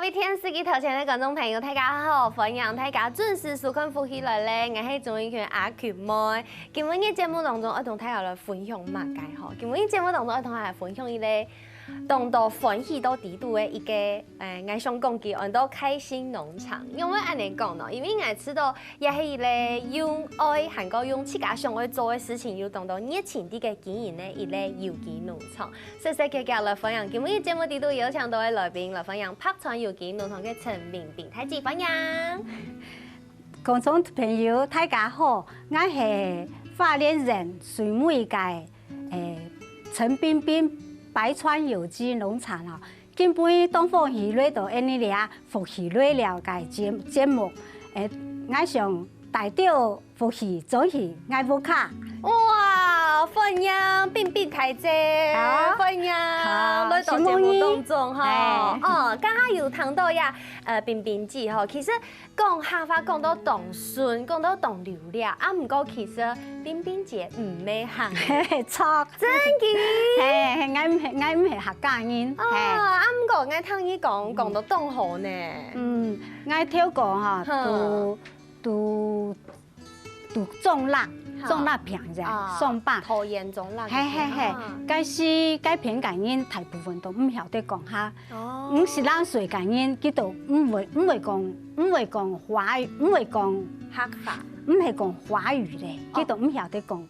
位电视机头前的观众朋友，大家好，欢迎大家准时收看《福喜来咧》，我是综艺圈阿球妹。今日嘅节目当中，我同大家来分享嘛介吼。今日节目当中，我同大家来分享一个当到欢喜到地度的一个我想讲叫按到开心农场。因为安尼讲咯，因为我知道也是一个用爱韩国用自家想爱做的事情，又当到热情啲嘅经营的一个有机农场。谢谢大家来分享。今日节目地度有请到的来宾来分享拍川有机农场嘅陈明斌，太子分享。观众朋友大家好，我是花莲人水美界陈彬彬。白川有机农场哦，今晡东方喜瑞到安尼俩福喜瑞了解节目，我想大钓福喜总是爱不卡。哇，欢迎彬彬太子，欢迎来到节目当中哈。哦，刚刚有谈到呀，彬彬姐吼，其实讲下话讲到动顺，讲到动流了，啊，唔过其实彬彬姐唔咩行，错，真嘅，我唔系客家人，啊，唔过我听你讲到动好呢，我跳过哈，都种辣。种辣平人送办，拖延种辣，该片感人大部分都唔晓得讲哈。唔是咱水感人，佢都唔會講華語，唔會講客話，唔係講華語咧，佢都唔曉得講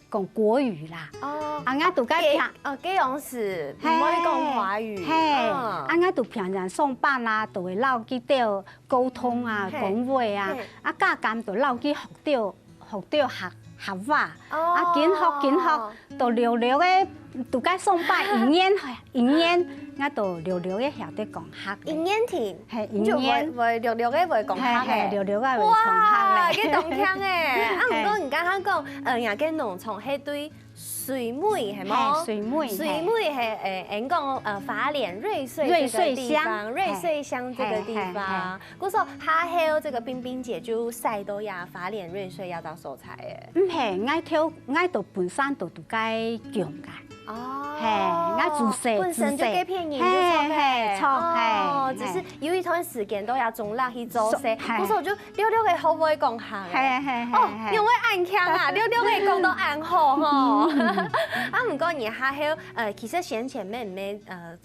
國語啦。哦，我都該平這樣是唔可以講華語。係，我都平常上班啊，都會撈佢哋溝通啊、講話啊，加減都撈佢學到合話，見學，到聊聊嘅，都該上班語言，我都聊聊嘅曉得講客。語言甜，係語言，會聊聊嘅會講客嘅，聊聊嘅會講客咧。哇，幾動聽誒！啊，唔過人家講，人家農場係對水美係冇？水美係講花蓮瑞穗這個地方，瑞穗鄉這個地方。嗰時候下後這個彬彬姐就曬到呀花蓮瑞穗要到所在誒。唔係，我到本身都該強㗎。哦，我自細本身就幾片人錯，只是有一段時間都要種辣去做些，嗰時候就溜溜嘅可唔可以講下？哦，因為暗腔啊，溜溜嘅講到暗好吼。啊，唔過而下後其實先前咩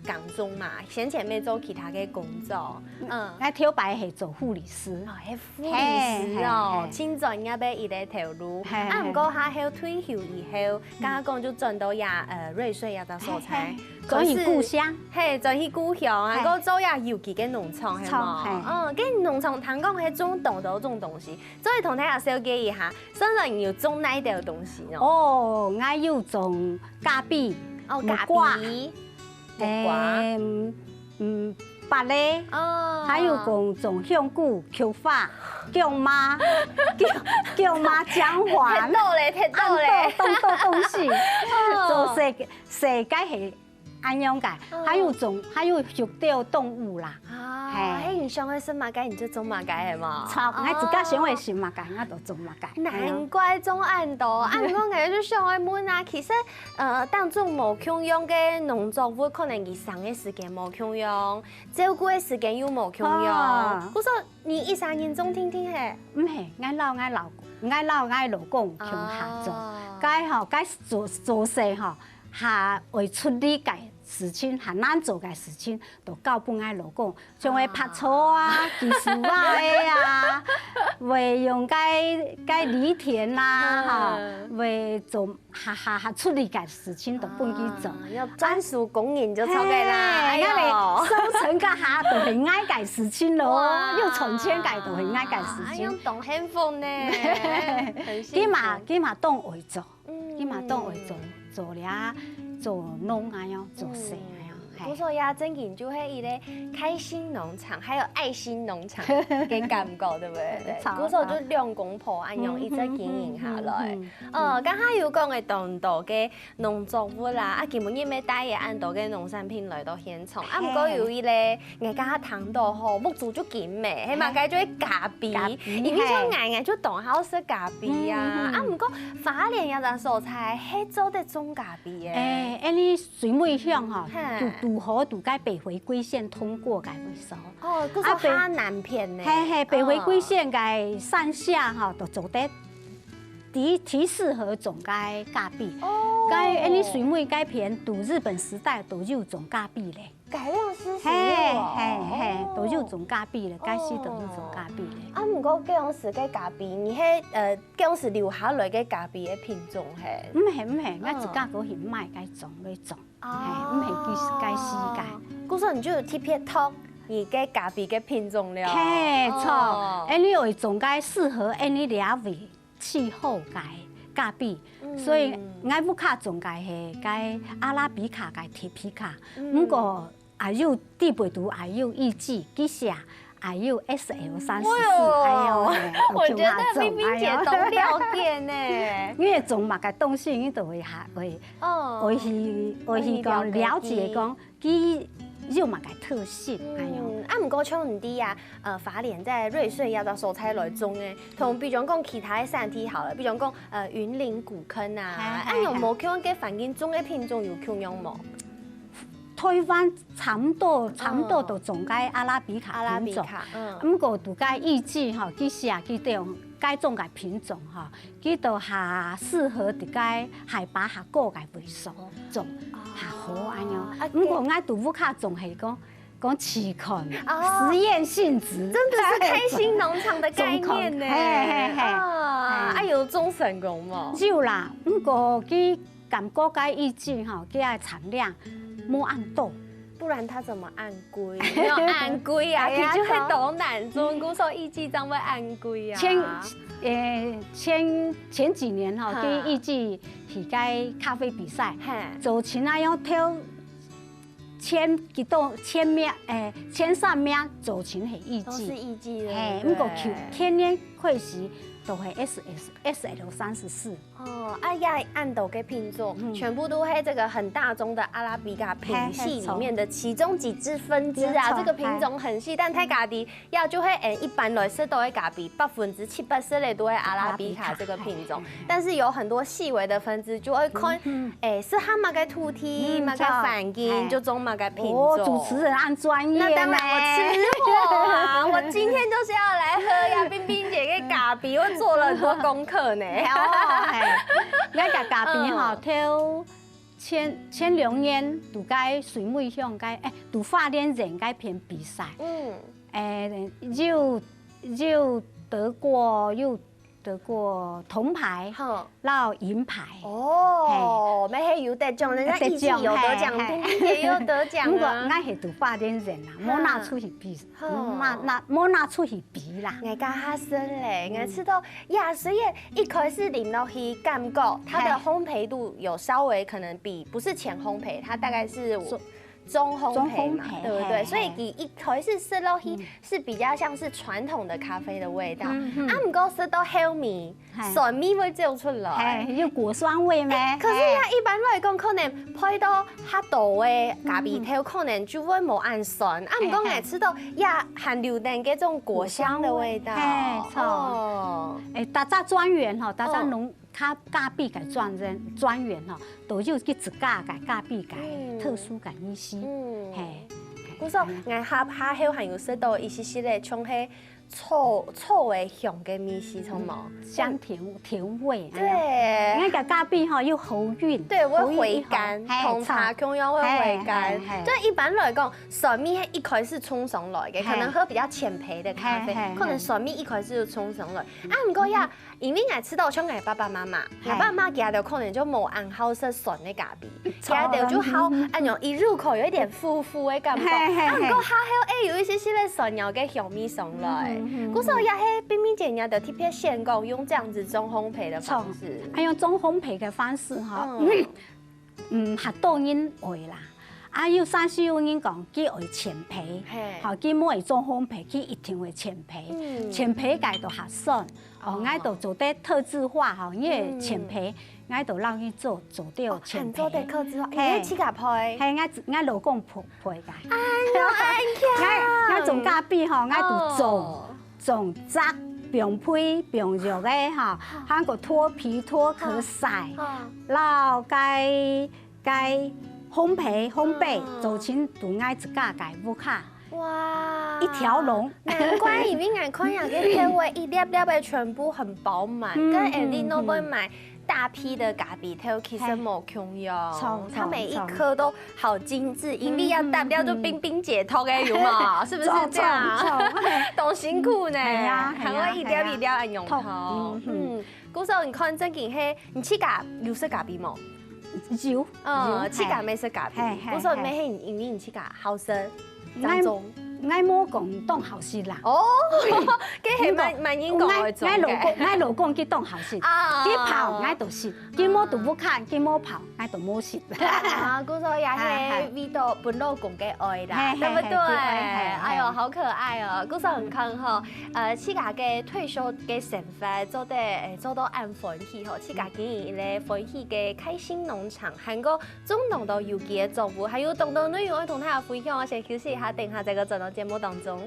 講中嘛，先前咩做其他嘅工作，我跳擺係做護理師，係護理師哦，前陣也俾一個條路，啊唔過下後退休以後，剛剛講就轉到呀瑞穗呀個所在，轉去故鄉，係轉去故鄉啊，個做呀有機嘅農場係嘛，跟農場聽講係種豆豆種東西，所以同大家小解一下，新人要種哪啲東西呢？哦，我要種咖啡，木瓜，白咧，還有種香菇、菊花、姜媽薑黃，鐵豆咧，東西，做世界係安樣嘅，還有學到動物啦。係，你想去種馬雞，你就種馬雞係嘛？錯，我自家想去種馬雞，我就種馬雞。難怪種咁多，啊！我硬就想去問啊，其實當種無共用嘅農作物，可能日常嘅時間無共用，照顧嘅時間又無共用。我說你一三年種聽聽係？唔係，我老公共下做，該做事吼，下為出力嘅事情，下難做嘅事情，都交俾我老公，像為拍草啊、技術啊嘅啊，為用該犁田啦，哈，為做下出力嘅事情都幫佢做。要專屬供應就錯嘅啦，哎呀，收成個下都係我嘅事情咯，要存錢嘅都係我嘅事情。用當幸福呢，起碼當為做，做了。做農啊樣，做事啊樣。我說呀，正經就係一個開心農場，還有愛心農場嘅感覺，對不對？嗰時候就兩公婆咁樣一直經營下來。剛才有講嘅當道嘅農作物啦，基本因為帶嘢按道嘅農產品來到現場。唔過有一咧，我家下談到吼，木做就緊咩，係嘛？介做咖啡，因為像硬就當好食咖啡啊。唔過花蓮有陣蔬菜係做得種咖啡嘅。你水美鄉吼，渡河渡该北回归线通过该回收。哦，嗰個哈南片呢？嘿，北回歸線該上下吼，都做得提適合種該咖比。哦，該你水妹該片讀日本時代都有種咖比咧。改良師傅嘿，都有種咖比咧，該時都有種咖比咧。啊，唔過嗰陣時嘅咖比，你係嗰陣時留下來嘅咖比嘅品種係？唔係，我自家嗰係買該種嚟種，係唔係該時該。嗰時你就有特別託而嘅咖比嘅品種了。嘿，錯，你有種該適合你兩位氣候該咖比，所以我不卡種該係該阿拉比卡該鐵皮卡，不過還有地北圖，還有藝伎，幾下還有 SL34，還有我覺得冰冰姐懂了解呢。因為種物嘅東西，你都會去講了解講佢肉物嘅特性，係啊。啊，唔過像唔啲啊，花蓮在瑞穗要到蔬菜來種嘅，同比如講其他嘅產地好了，比如講雲林古坑啊，啊有冇佢嘅環境種嘅品種有共樣冇？台灣差唔多都種該阿拉比卡品種，不過都該藝伎吼，佢寫佢哋該種嘅品種吼，佢都下適合啲該海拔下高嘅為數種，下好安樣。不過我都不卡種係講期權實驗性質，真的是開心農場的概念呢。啊，有種成功嗎？有啦，不過佢感覺該藝伎吼，佢嘅產量冇按到。不然他怎麼按龜？沒有按龜啊，佢就會懂難種。古時候藝伎怎會按龜啊？前幾年哈，佢藝伎去該咖啡比賽，就前那樣挑前3名就前係藝伎，都是藝伎的。嘿，不過天天開始都係 SL34。哦，呀，按豆嘅品種，全部都係這個很大宗的阿拉比卡品系裡面的其中幾支分支啊。這個品種很細，但睇家己要就會一般來說都會咖比7%-8%咧都係阿拉比卡這個品種，但是有很多細微的分支就會看適合乜嘅土地、乜嘅環境就種乜嘅品種。主持人按專業，那當然我吃貨啊！我今天就是要來喝呀，冰冰姐嘅咖比，我做了很多功課呢。我個咖比吼，挑前2年都該水妹鄉該都花蓮人該片比賽，又得過銅牌，然後銀牌。哦，咪係有得獎，人家藝伎有得獎，冰冰姐有得獎啊。不過我係都花蓮人啦，冇拿出去比，冇拿出去比啦。我家下生咧，我知道呀，所以一開始淋落去感覺，它的烘焙度有稍微可能比不是前烘焙，它大概是中烘焙嘛，對不對？所以一開始食落去是比較像是傳統的咖啡的味道，唔過食到後面酸味會走出來，有果酸味咩？可是呀，一般來講可能配到較多的咖比頭，可能就會冇咁酸。唔過我吃到呀含榴蓮嘅種果香的味道。錯，大家專員吼，大家農咖比嘅專員吼，都有佢自家嘅咖比嘅特殊嘅意思。嘿，古時候我下後還有食到一些些咧，像係醋的香嘅味是從冇香甜味。對，那個咖比吼有喉韻，對，會回甘，同茶同樣會回甘。就一般來講，酸味係一開始沖上來嘅，可能喝比較淺焙的咖啡，可能酸味一開始就沖上來。唔過呀，因為我吃到像我爸爸媽媽，我爸媽家的可能就冇按好食酸的咖比，家的就好按樣一入口有一點苦苦的感覺。唔過下後有一些些咧酸藥嘅香味上來。古時候也係冰冰姐人就特別先講用這樣子中烘焙的方式，用中烘焙嘅方式吼，學到因會啦。有三四有人講佢會淺焙，佢冇會中烘焙，佢一定會淺焙。淺焙界就學酸，我就做啲特製化吼，因為淺焙我就讓佢做到淺焙。做啲特製化，你自家配？係我老公配㗎。哎呀，我種咖比吼，我就種汁並配並肉嘅吼，韓國脫皮脫殼曬，然後該烘焙，做成就爱一架架木卡，哇，一条龙。难怪伊面眼看样个片尾一粒粒的全部很饱满，跟 Andy 都会买。大批的咖啡豆其实冇穷用，它每一颗都好精致，因为要大掉就冰冰解脱的，有冇？是不是这样？懂辛苦呢，还会一条一条按用头。古时候你看真件嘿，你去咖有食咖啡冇？有，去咖没食咖啡。古时候没嘿，因为你去咖好食当中。爱冇讲当好事啦。哦，佢係蠻英國嘅種嘅。愛老公去當好事，佢跑愛就食，佢冇就不看，佢冇跑愛就冇食。啊，故說也係為到本老公嘅愛啦，對不對？哎呦，好可愛哦！故說很看吼，自家嘅退休嘅生活做到按歡喜吼，自家經營咧歡喜嘅開心農場，韓國總統都有嘅作物，還有東東內容要同大家分享，我先休息一下，等下這個陣。節目當中。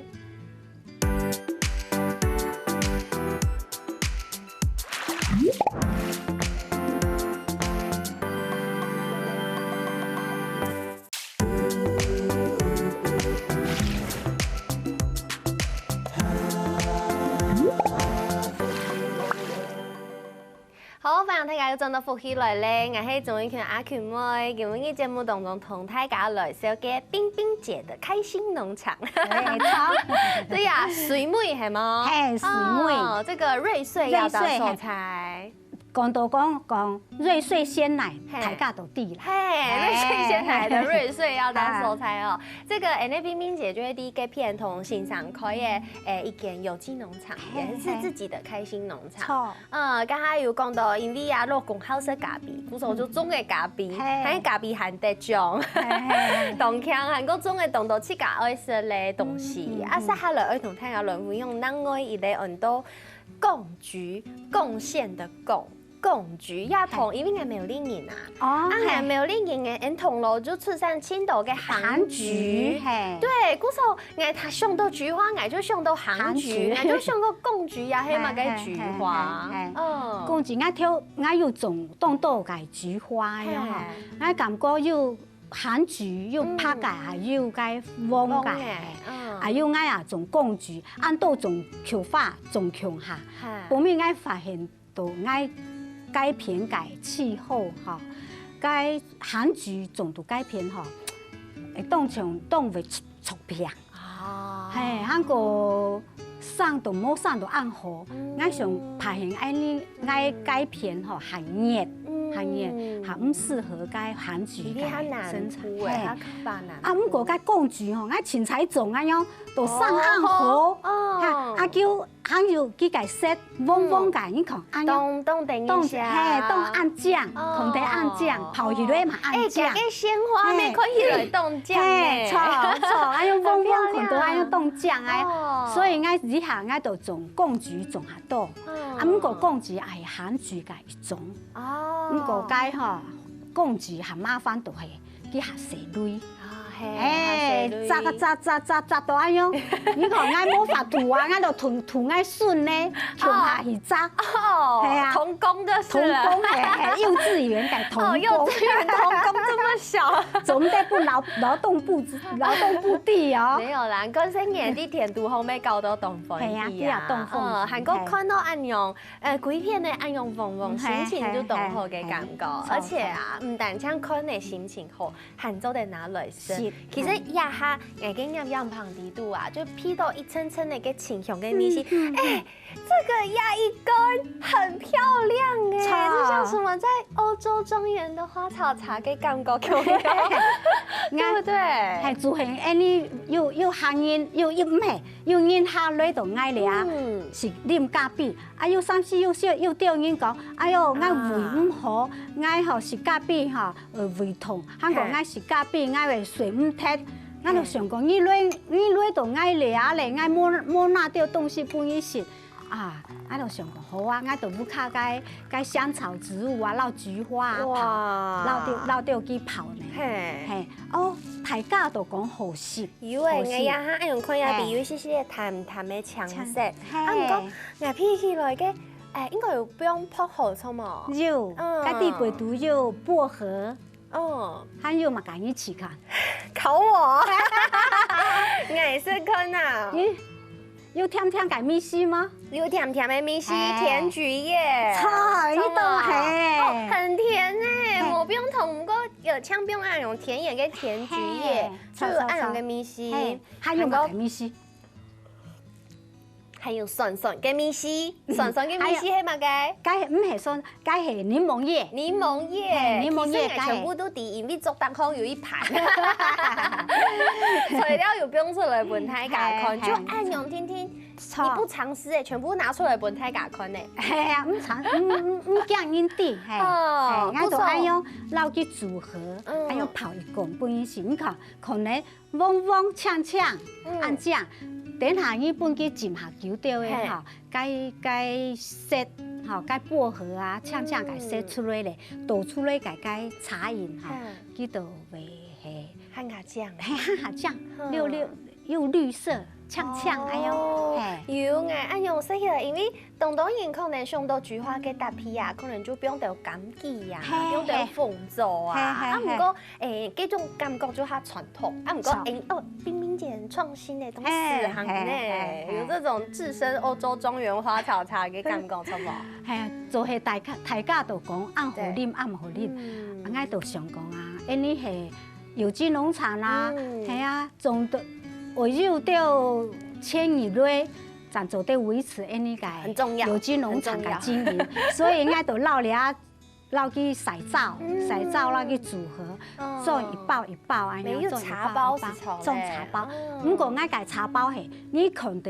好，歡迎大家進到福喜來咧，我係鍾永權阿權妹，今日嘅節目當中同大家來紹介冰冰姐的開心農場。對呀，水妹係嗎？係水妹，這個瑞穗要當素材。講到講瑞穗鮮奶，大家都知啦。嘿，瑞穗鮮奶的瑞穗要當素材哦。這個那冰冰姐就係第一個片同欣賞開嘅一間有機農場，也是自己的開心農場。剛才有講到，因為啊老公好食咖啡，故所就種嘅咖啡，喺咖啡含得獎，同強韓國種嘅同到自家愛食嘅東西。啊，接下來愛同大家來分享，咱愛一個很多貢菊貢獻的貢。貢菊也同，因為我沒有練人啊，我沒有練人嘅，銅鑼就出產青島嘅韓菊，對，嗰時候我想到菊花，我就想到韓菊，我就想到貢菊也係嘛嘅菊花，貢菊我有種當到嘅菊花呀，我感覺有韓菊有拍嘅，還有嘅黃嘅，還有我啊種貢菊，按到種球花種強下，後面我發現到我。改變改氣候哈，改韓菊種都改變哈，會當會出片。係，韓國上都冇上到暗河，我想發現愛改變哈很熱，嚇唔適合改韓菊嘅生產。啊，唔過改貢菊吼，我前彩種啊樣，都上暗河，嚇叫。還有幾個色，黃個，你看，凍定一下，凍按醬，同地按醬，泡起來嘛按醬。誒，個鮮花咩可以來凍醬咧？錯，還有黃看到還有凍醬啊，所以我以下我就種貢菊種下多，啊，唔過貢菊係韓菊嘅一種，唔過解嗬，貢菊係麻煩到係幾下蛇類。扎到安樣，你看我冇法塗啊，我就塗愛順咧，向下去扎。係啊，童工就是了。童工係幼稚園嘅童工。幼稚園童工這麼小，總得不勞動部地哦。沒有啦，嗰些年啲田都後尾搞到東風地啊。韓國看到安樣，鬼片咧安樣旺旺，心情就動好嘅感覺。而且啊，唔單止看你心情好，韓州的拿來食。其實一下眼睛入旁啲度啊，就披到一層層的個青香跟米線，哎，這個壓一根很漂亮哎，就像什麼在歐洲莊園的花草茶嘅感覺咁樣，對不對？係做係誒你要行人要咩？要人下來就嗌你啊，是啉咖啡，啊要三四要吊人講，哎呦嗌胃唔好，嗌吼是咖啡吼，胃痛，韓國嗌是咖啡，嗌為水唔脫，我就想講你來就嗌你啊嚟，嗌冇拿掉東西俾伊食。啊！我就想講好啊，我就唔卡該香草植物啊，撈菊花啊，撈掉幾泡呢。係哦，大家都講好食。有誒，我也哈愛用看下，比如些些淡嘅青色。啊，唔過我披起來嘅，應該有不用薄荷錯嘛？有，嗰啲背都有薄荷。哦，还有嘛，赶一起看。考我，我是看啊。有甜甜嘅米丝吗？有甜甜的米丝，甜菊叶，菜都系，很甜哎，我不用同个有枪不用按用甜叶跟甜菊叶，就有按用嘅米丝，还有个米丝。还有酸酸嘅米丝，酸酸嘅米丝系乜嘅？该唔系酸，该系柠檬叶。柠檬叶，柠檬叶全部都伫因为做当空有一盘，材料又不用出来本太家看，就按用听听。你不尝试诶，全部拿出来本太家看诶。系啊，唔尝，唔惊因啲，系，我就按用捞去组合，按用泡一滚，不允许。你看，可能嗡嗡呛呛，按这样。等下伊本去浸下球掉的吼，该色吼，该薄荷啊，呛呛该色出来咧，倒出来该茶饮吼，佢就会系汉卡酱，系汉卡酱，又绿色。呛呛，哎呦，有哎，哎呦，说起来，因为当然可能上到菊花嘅搭皮啊，可能就不用到感激呀，不用到风走啊，啊，不过诶，这种感觉就较传统，啊，不过诶，哦，冰冰姐创新的东西行呢，有这种置身欧洲庄园花草茶嘅感觉，错无？系啊，做系大家都讲暗好啉，暗好啉，我都想讲啊，因为系有机农场啦，系啊，种的。围绕到千亿类，咱做得维持呢个有机农场嘅经营，所以应该都捞去洗皂捞去组合，做一包一包安样，做茶包种茶包。如果我改茶包系，你控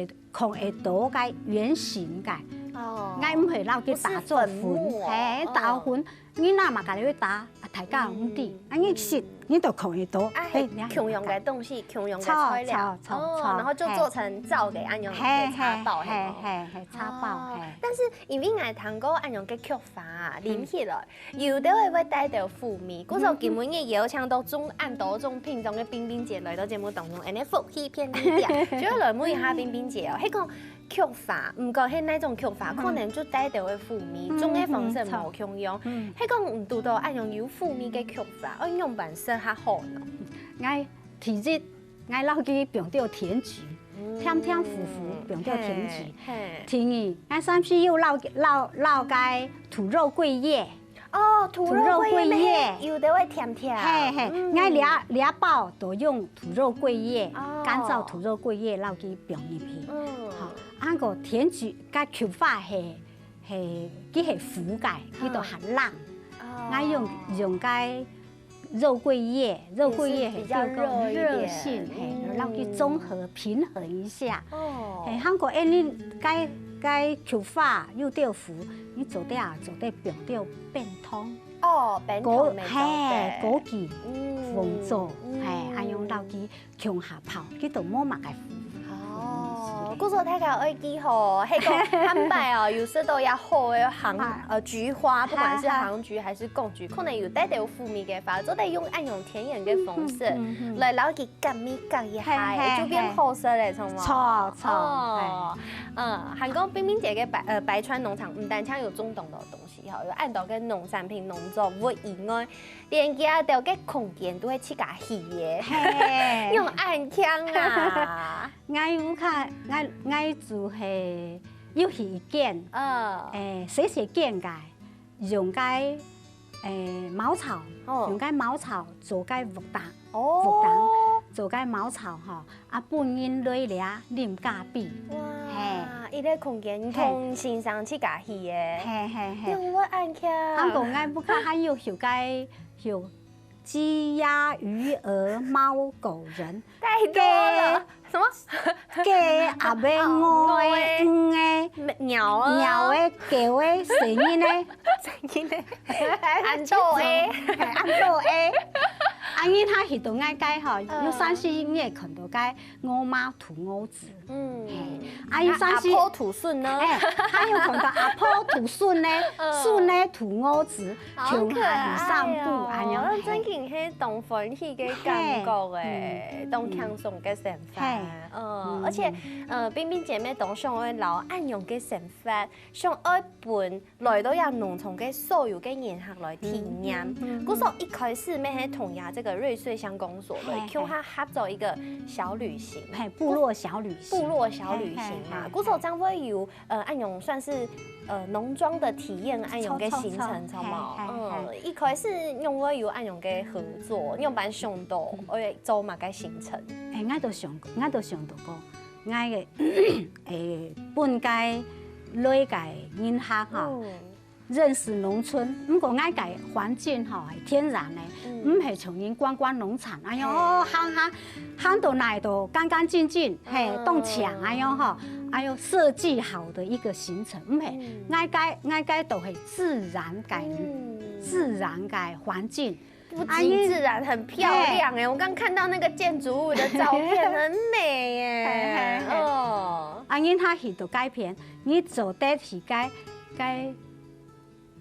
会到个圆形个，我唔系捞去打做粉，系打粉，你那嘛家己去打，大家唔知，你食。你都控得到，共用的东西，共用的材料，然后就做成皂给按用的茶包，茶包。但是因为我糖果按用嘅曲法啉起来，有的会带到负面。嗰时候根本嘅药枪都中按多种品种嘅冰冰姐来到节目当中，安尼福气偏低调，就来问一下冰冰姐哦，迄个曲法，唔过迄那种曲法可能就带到嘅负面，种嘅方式无共用，迄个唔拄到按用有负面嘅曲法，按用本身。较好呢，我体质我捞去用到甜菊，甜甜腐腐用到甜菊，甜意，我上次又捞个土肉桂叶，哦，土肉桂叶有的会甜甜，我两包都用土肉桂叶，干燥土肉桂叶捞去用入去，好，按个甜菊甲球法系佢系腐解，佢都很烂，我用个。肉桂叶比较热性，然后去综合平衡一下。韩国你该球发又掉符，你做得用到变通。哦，变通没错。枸杞红枣，按用到去向下泡，佢都冇乜嘅符。故说大家爱记吼，迄个汉白哦，有时都要好的菊花，不管是杭菊还是贡菊，可能有带到负面嘅法，都得用按用甜盐嘅方式来捞佢夹咪夹一下，就变好色咧，错冇？错。韩国冰冰姐嘅白川农场唔单止有种动的东西，吼，有按到嘅农产品、农作物以外，连家到嘅空间都会起家戏嘅，用暗枪啊！我有看，我就系有鱼卷，洗卷嘅，用cái茅草，用cái茅草做cái vật đắng，做cái茅草吼，啊半烟蕊俩啉咖啡。哇，伊个空间空欣赏起家戏嘅，用我暗枪。韩国我不看还有有鸡鸭鱼鹅猫狗人，太多了。什么？鸡鸭尾鹅诶鱼诶鸟诶狗诶声音咧，安豆诶，安尼他迄度爱解吼，有山西你会看到解鹅猫吐蛾子，啊，伊算是阿婆土笋呢？还有看到阿婆土笋呢，笋呢土五子，好可爱散步安样。真紧迄动欢喜嘅感觉诶，动轻松嘅想法。而且冰冰姐妹都想要留按用嘅想法，想要伴来到呀农村嘅所有嘅人客来体验。故说一开始咩係同呀这个瑞穗乡公所来，叫他合作一个小旅行，部落小旅行，部落小旅行嘛。故说将会有按用算是农庄的体验按用嘅行程，知嘛？一开始用会有按用嘅合作，用班上到我做嘛嘅行程。我都想到过，我嘅本届女届人客吼。认识农村，不过爱个环境吼系天然的，唔系像因观光农场哎哟，行到来都干干净净，嘿，动墙哎哟吼，哎哟设计好的一个行程，唔系爱个都系自然界环境。不仅自然很漂亮哎，我刚看到那个建筑物的照片，很美耶。因他去到改片，你做得是该。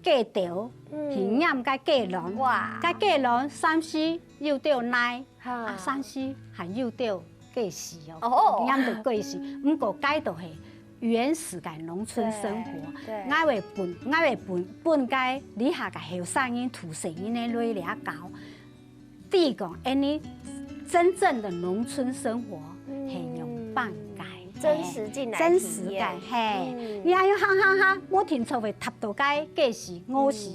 芥条，鱼眼甲芥卵，甲芥卵三丝又钓奶，三丝还又钓芥丝哦，眼到芥丝，不过介都系原始嘅农村生活，我会本介你下个后生人、土生人的累了搞，第一个，你真正的农村生活系用半介。真实进来体验，嘿，你还要哈，我听说会塔到该计时5时，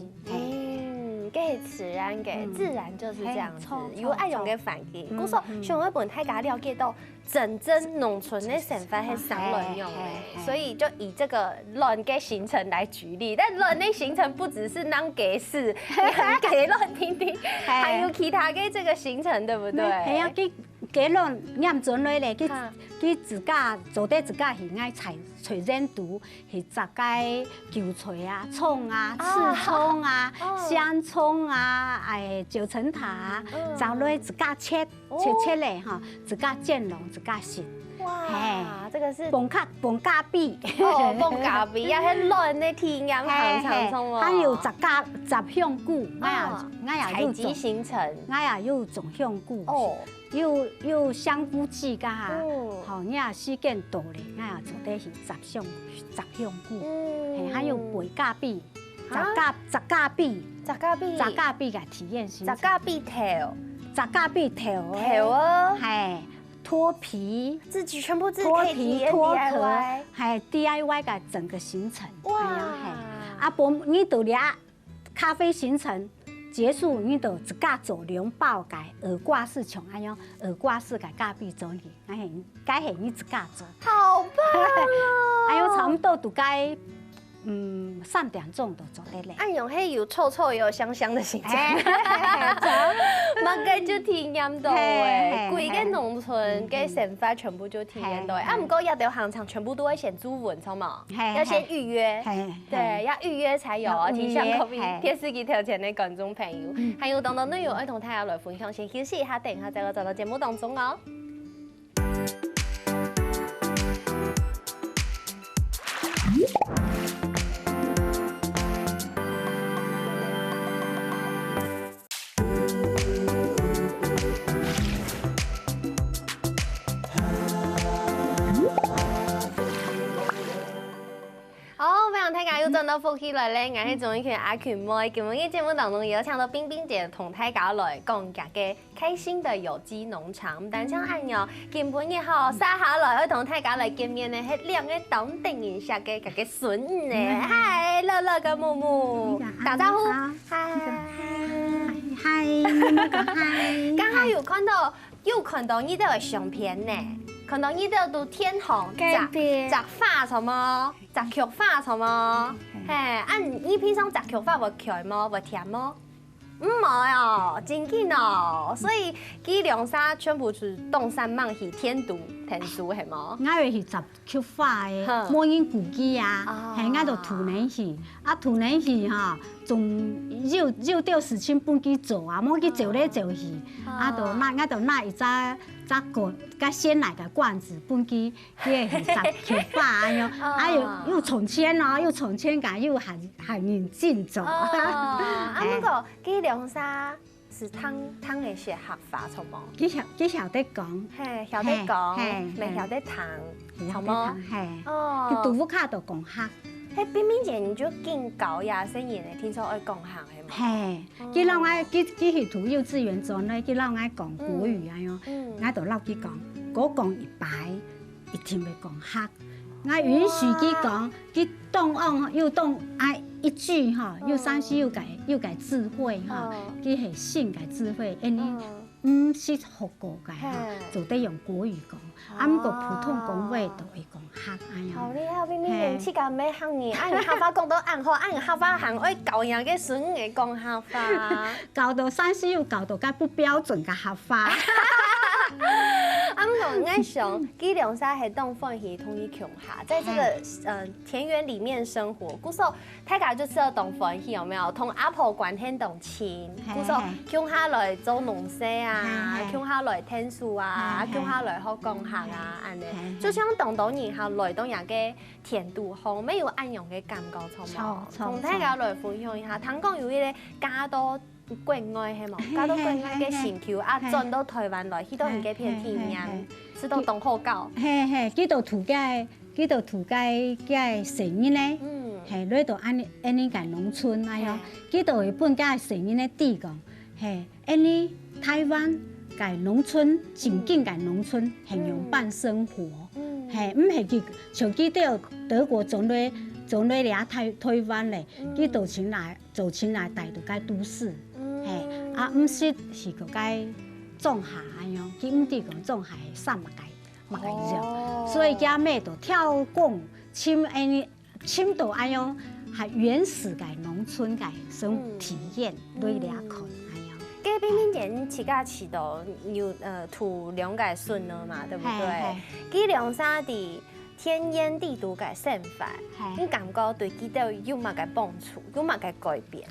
给自然给自然就是这样子，有爱用嘅反应。我说想要本大家了解到真正农村的生活是啥乱用的，所以就以这个乱嘅行程来举例。但乱的行程不只是当给事，给乱听听，还有其他嘅这个行程，对不对？系啊，给乱验准落咧，佢自家做得自家是爱采染毒，是杂介韭菜啊、葱啊、刺葱啊、香葱啊、九层塔，找落自家切咧哈，自家煎笼，自家食。哇，这个是蹦咖比，蹦咖比，要迄乱的体验行程中哦。还有十香菇，采集行程，我也有种香菇哦。有香菇子噶哈，好，你也时间到咧，我也做得是十香菇，还有白咖比，十咖比个体验行程，十咖比头哦，系脱皮，自己全部自己脱皮脱壳，还 DIY 个整个行程，哇，你到了咖啡行程。结束，你就自家做两包个耳挂式像安样，耳挂式个咖啡做去，该系你自家做。好棒哦！哎呦，差不多都该3点钟就做得嘞。按用迄有臭臭也有香香的行程，马该就体验到诶，规个农村嘅生活全部就体验到诶。啊，不过要到行程全部都会先注文，错嘛？要先预约，对，要预约才有哦。提倡各位电视机头前的观众朋友，还有当当内容儿童太阳来分享，先休息一下，等一下再走到节目当中哦。大家又转到福起来咧，我是钟一群阿群妹。今日节目当中也有请到冰冰姐同大家来讲家嘅开心的有机农场。唔单像按哟，今本日吼撒下来要同大家来见面呢，系两个当地人下嘅家嘅孙呢。嗨，乐乐跟木木打招呼。嗨，刚好有看到你的相片呢。看到你的都天红，摘花什么，摘菊花什么，嘿，你平常摘菊花会甜吗？会甜吗？唔系哦，真紧哦，所以佢凉沙全部是东山芒是天毒天书系吗？我以为是摘菊花的，莫因古鸡啊，系我就土年戏，土年戏哈，仲绕到事情本去做啊，莫去做咧做去，我就那一只。再甲鲜奶的罐子，本机迄个10块安样，又从签哦，又从签感又喊引进走。不过基隆沙是汤的是合法，错无？佢晓得讲，嘿，晓得讲，未晓得谈，错无？嘿，佢杜甫卡就讲客。迄冰冰姐，你就更搞呀，生意咧，听说爱讲行的嘛。嘿，佢老爱，佢是读幼稚园中咧，佢老爱讲国语啊样，我就老佢讲，我讲一排，一定要讲客。我允许佢讲，佢动用又动爱一句哈，又三思又改智慧哈，佢系性改智慧，因为是学过嘅哈，就得用国语讲。不过普通讲话就会讲客安样。好厉害，冰冰姐，去甲要学你，按客话讲到按好，按客话行，爱教样嘅孙嘅讲客话。教到三思又教到介不标准嘅客话。不过我想，基隆沙系当凤鱼同伊穷下，在这个田园里面生活。古时候大家就吃到当凤鱼有没有？同阿婆管天同亲，古时候穷下来做农事啊，穷下来听书啊，穷下来学讲客啊，安尼。就像当到年下来当人嘅甜度好，没有安样嘅感觉，错冇？同大家来分享一下，听讲有迄个加多。國外係冇，加到國外嘅全球啊，轉到台灣來，去到人家片體驗，知道東河教。係，佢到土街，嘅成因咧，係嚟到安尼個農村啊樣，佢到日本嘅成因咧地講，係安尼台灣嘅農村，前景嘅農村係用伴生活，係唔係佢像佢到德國種類嚟台灣咧，佢到前來帶到個都市。唔是個該種下安樣，佢唔啲講種下係三物肉，所以家咩都跳廣深度安樣係原始嘅農村嘅生活體驗對嚟看安樣。嘅冰冰姐，你自家飼到土兩個孫了嘛，對不對？基隆沙地天煙地都嘅生法，你感覺對佢哋有乜嘅幫助，有乜嘅改變？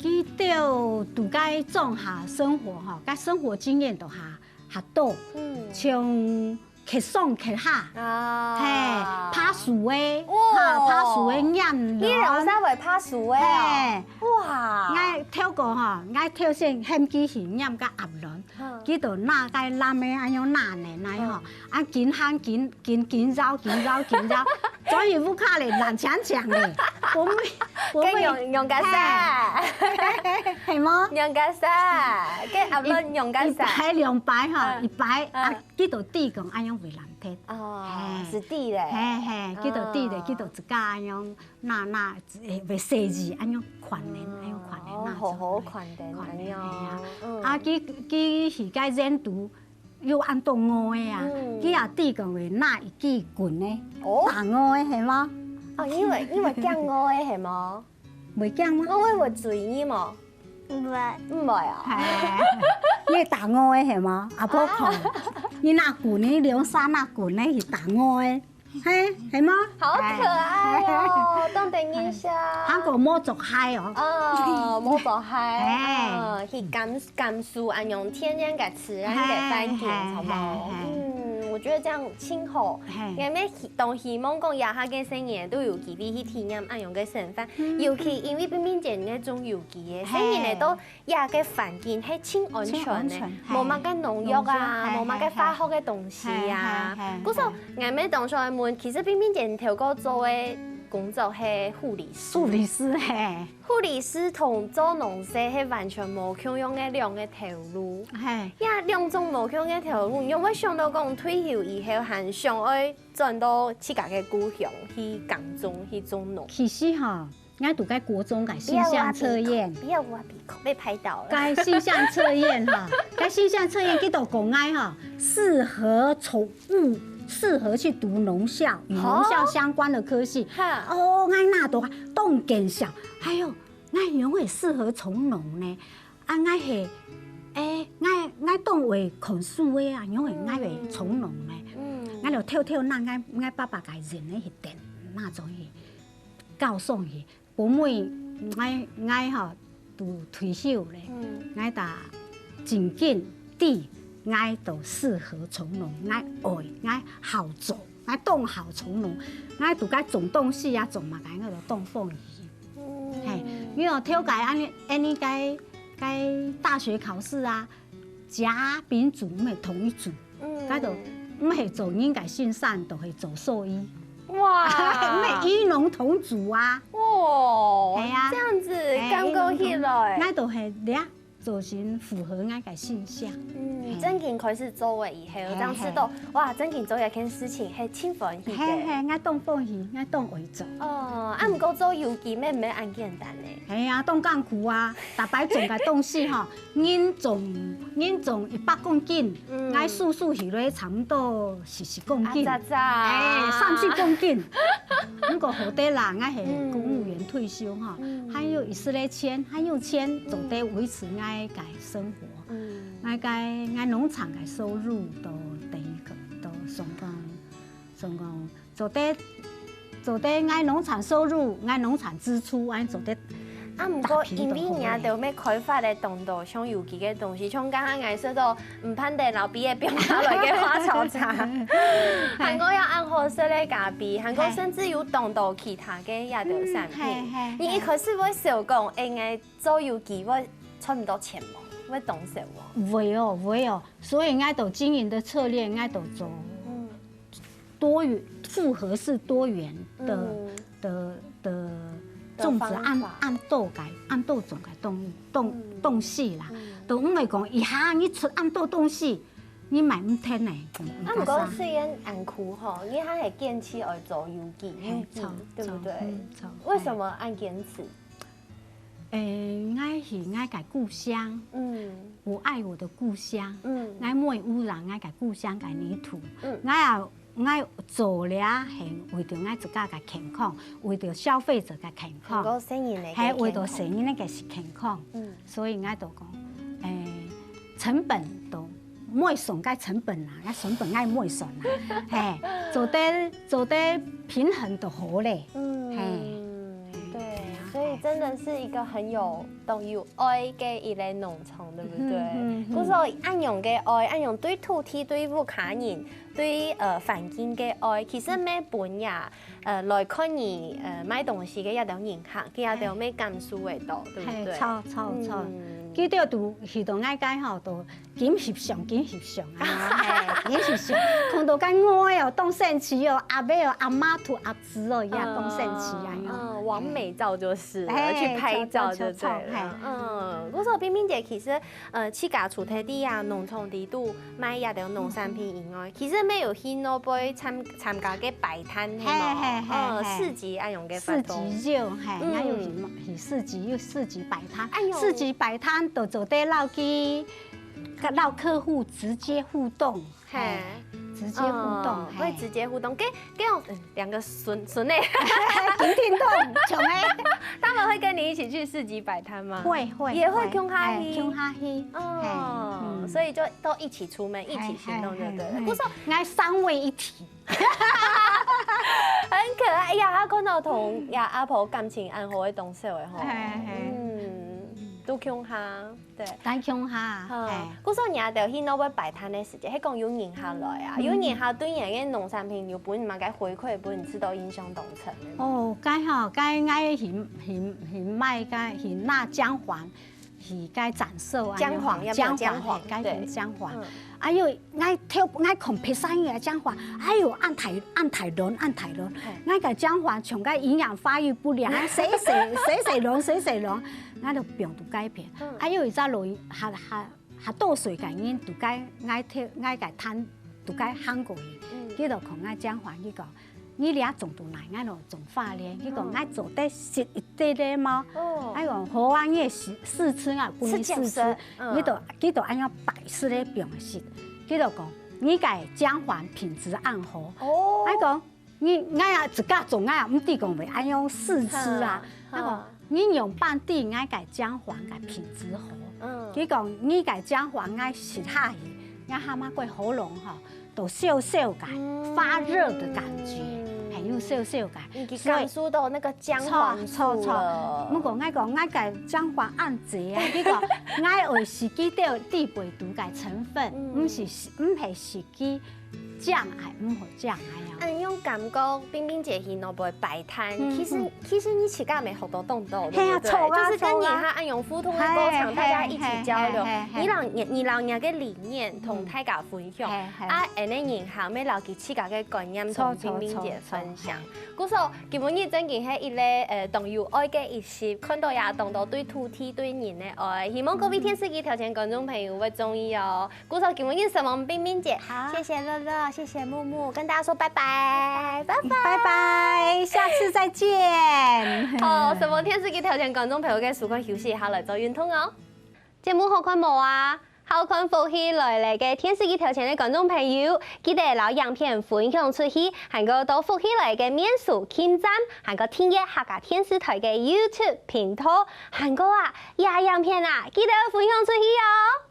佢到度該種下生活吼，甲生活經驗就下多，像客爽客下，嘿，爬樹誒，爬樹誒驗你兩三位爬樹誒啊，哇！我跳過吼，我跳先險機是驗甲鴨輪，佢就拿個攬誒安樣拿呢吼，啊緊行緊繞，所以不卡咧爛強強咧，我用架沙，係麼？用架沙，跟鴨輪用架沙，係兩擺吼，一擺啊，佢就地講安樣為難聽。哦，是地咧，佢就地咧，佢就自家安樣那為設計安樣款咧，好款咧，款咧啊，佢是該認讀。又按到我嘅啊，佢也地講為那一支棍咧，打我嘅係嗎？哦，因為驚我嘅係嗎？未驚嗎？我會注意嘛？唔係啊。你打我嘅係嗎？阿婆講，你那棍咧，兩三那棍咧是打我嘅，係嗎？好可愛哦，當地印象。韓國冇做嗨哦。哦，冇做嗨。去甘肅安用天然嘅自然嘅環境，好冇？我覺得這樣挺好。因為當希望講亞下嘅生意都有機會去體驗安樣嘅生活，尤其因為邊邊前嗰種有機嘅生意咧，都亞嘅環境係挺安全嘅，冇乜嘅農藥啊，冇乜嘅化學嘅東西啊。嗰時候我咪當初問，其實邊邊前條個做嘅工作係護理師。護理師係。護理師同做農事係完全冇共用嘅兩個條路，兩種冇共嘅條路，因為想到講退休以後，還想要轉到自家嘅故鄉去耕種去種農。其實哈，我讀喺國中嘅性向測驗，不要挖鼻孔被拍到了。該性向測驗哈，該性向測驗佢都講愛哈，適合去讀農校，與農校相關的科系。哦，愛那讀動見校，還有愛樣會適合從農呢？啊，愛係愛當為孔樹嘅啊，樣會愛為從農呢？愛就跳那愛爸爸個人咧去點那種嘢，告訴佢，本妹愛吼讀退休咧，愛打真緊地。爱都适合从容，爱爱爱好做，爱动好从容，爱都该种东西啊，种嘛该个都动凤仪。嘿，因为挑改安尼该大学考试啊，甲丙组唔系同一组，该就唔系做应该训善，就系做兽医。哇，唔系医农同组啊。哇，系啊，这样子刚够起来。那都系俩。做成符合俺个现象。正经开始做的以后，这样知道哇，正经做一件事情系轻欢喜嘅。俺当放戏，俺当会做。哦，啊，唔过做游记咩唔系按简单呢？系啊，当干苦啊，大摆种个东西吼，人种100公斤，俺数起来差不多40公斤。30公斤。如果好啲啦，俺系公务员退休哈，还有以色列签，还有钱，就得维持俺个生活。俺农场嘅收入都第一个都上讲做得俺农场收入，俺农场支出，俺做得。啊，唔过因为人就要开发的动作，像游记嘅东西，像刚刚爱说到唔攀地老毕业表下来嘅花草茶，韩国要按合适的价币，韩国甚至有动到其他嘅亚洲产品。你一开始会想讲，应该做游记会赚唔到钱冇？会动手冇？会哦，所以爱都经营的策略，爱都做多元复合式多元的。种植按豆种嘅东西啦，都唔系讲一下你出按豆东西，你买唔听呢？啊，唔过虽然按苦吼，你还系坚持来做游记，对不对？为什么按坚持？爱是爱个故乡，我爱我的故乡，爱唔会污染爱个故乡个泥土，爱做了系为着爱自家个健康，为着消费者个健康，系为着生意那个是健康，所以爱就讲，成本都唔会算个成本啦，个成本爱唔会算啦，嘿，做得平衡就好咧，对，所以真的是一个很有爱嘅一个农场，对不对？嗰時按用嘅愛，按用對土地、對屋企人、對環境嘅愛，其實每本也來看你買東西嘅一種影響，佢一種咩感受會到，對不對？錯。記得就去到愛解吼，就緊翕相啊，緊翕相，看到間愛哦，當神奇哦，阿妹哦，阿媽圖阿子哦，一樣當神奇啊，完美照就是去拍照就對了。嗰時冰冰姐其實去家厝睇啲啊農場地度買一條農產品以外，其實咩有去攞杯參加嘅擺攤係嘛？市集按用嘅市集就係，還有去市集擺攤，市集擺攤。都做得撈機，撈客户直接互動，直接互動，會直接互動。給兩個孫呢？聽懂，窮誒。他們會跟你一起去市集擺攤嗎？會，也會窮哈希。哦，所以就都一起出門，一起行動，對不對？不是，愛三位一體。很可愛呀！我看到同阿婆感情安好的同事的吼，都窮下，對，但窮下。嗰時候人哋去攞去擺攤嘅時間，係講有人下來啊，有人下對人嘅農產品有本嘛嘅回饋，本知道影響動程。哦，該愛去賣該去那姜黃，去該展售啊。姜黃，該去姜黃。哎呦，愛看比賽嘅姜黃，哎呦按台輪，愛個姜黃從個營養發育不良，誰龍，愛就病就改變。哎呦，而家落下倒水感應，就該愛個攤，就該烘過去。佢就看愛姜黃，佢講你倆種到來，愛就種花咧。佢講愛做得實一啲咧嘛。愛講好啊，你試吃啊，不你試吃，佢就按樣擺設咧表示。佢就講你個姜黃品質按好。愛講你愛自家種啊，唔啲講袂按樣試吃啊。愛講你用半地愛個姜黃個品質好。佢講你個姜黃愛食下去，愛蛤蟆過喉嚨吼，都嗅個發熱的感覺。有少少个，你感受到那个姜黄素了。不过我讲，我个姜黄按济啊，结果我会是记到地北毒个成分，唔是司机酱哎，唔好酱哎呀。用感觉冰冰姐去那不摆摊，其实你起价没好多动作，对不对？就是跟你和安永互通的过程，大家一起交流，你老人嘅理念同大家分享，啊，安尼人行要留佢自家嘅观念同冰冰姐分享。故說基本日真件係一個同有愛嘅一時，看到也同到對土地對人嘅愛，希望各位電視機條件觀眾朋友會中意哦。故說基本日什麼冰冰姐，謝謝樂樂，謝謝木木，跟大家說拜拜，拜拜，拜拜，下次再見。好，什麼電視機條件觀眾朋友嘅時間休息一下嚟做運動哦。節目好看冇啊？好看福氣來嘅電視機條前嘅觀眾朋友，記得攞影片分享出去，還個到福氣來嘅面書網站，還個訂閱客家電視台嘅 YouTube 頻道，還個影片啊，記得分享出去哦。